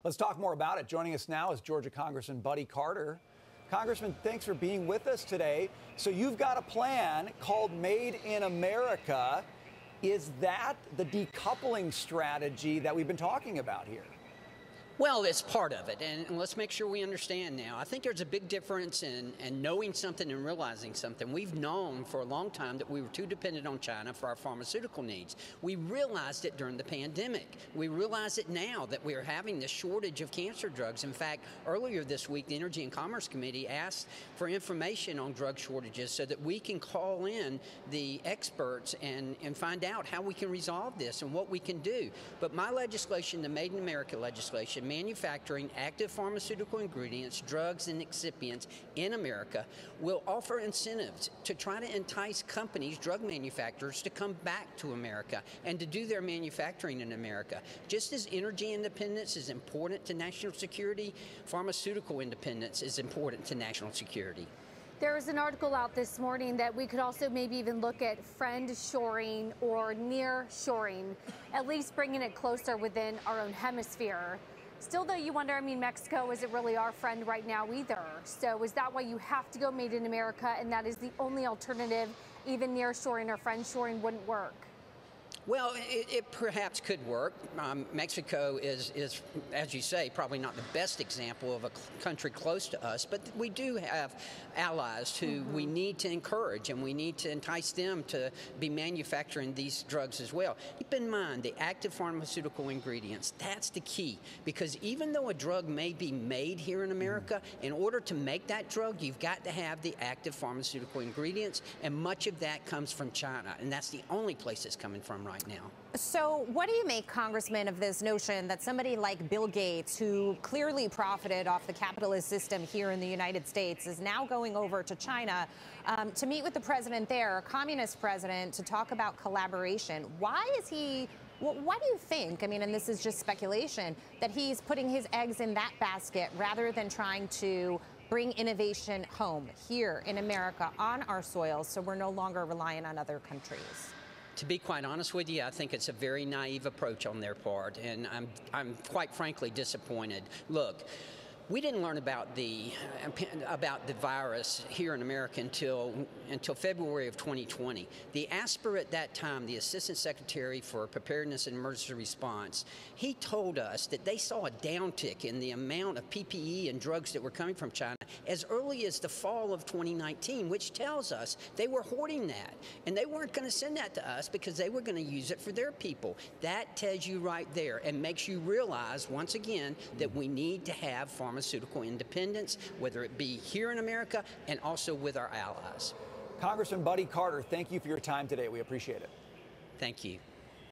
Let's talk more about it. Joining us now is Georgia Congressman Buddy Carter. Congressman, thanks for being with us today. So you've got a plan called Made in America. Is that the decoupling strategy that we've been talking about here? Well, it's part of it, and let's make sure we understand now. I think there's a big difference in knowing something and realizing something. We've known for a long time that we were too dependent on China for our pharmaceutical needs. We realized it during the pandemic. We realize it now that we are having this shortage of cancer drugs. In fact, earlier this week, the Energy and Commerce Committee asked for information on drug shortages so that we can call in the experts and find out how we can resolve this and what we can do. But my legislation, the Made in America legislation, manufacturing active pharmaceutical ingredients, drugs, and excipients in America will offer incentives to try to entice companies, drug manufacturers, to come back to America and to do their manufacturing in America. Just as energy independence is important to national security, pharmaceutical independence is important to national security. There is an article out this morning that we could also maybe even look at friend-shoring or near-shoring, at least bringing it closer within our own hemisphere. Still, though, you wonder, Mexico isn't really our friend right now either. So is that why you have to go Made in America, and that is the only alternative? Even near-shoring or friend-shoring wouldn't work? Well, it perhaps could work. Mexico is, as you say, probably not the best example of a country close to us, but we do have allies who we need to encourage, and we need to entice them to be manufacturing these drugs as well. Keep in mind the active pharmaceutical ingredients. That's the key, because even though a drug may be made here in America, in order to make that drug, you've got to have the active pharmaceutical ingredients, and much of that comes from China, and that's the only place it's coming from right now. So what do you make, Congressman, of this notion that somebody like Bill Gates, who clearly profited off the capitalist system here in the United States, is now going over to China to meet with the president there, a communist president, to talk about collaboration? Why is he... Well, why do you think, and this is just speculation, that he's putting his eggs in that basket rather than trying to bring innovation home here in America on our soil so we're no longer reliant on other countries? To be quite honest with you, I think it's a very naive approach on their part, and I'm quite frankly disappointed. Look, we didn't learn about the virus here in America until February of 2020. The ASPR at that time, the Assistant Secretary for Preparedness and Emergency Response, he told us that they saw a downtick in the amount of PPE and drugs that were coming from China as early as the fall of 2019, which tells us they were hoarding that, and they weren't going to send that to us because they were going to use it for their people. That tells you right there and makes you realize, once again, that we need to have pharmaceutical independence, whether it be here in America and also with our allies. Congressman Buddy Carter, thank you for your time today. We appreciate it. Thank you.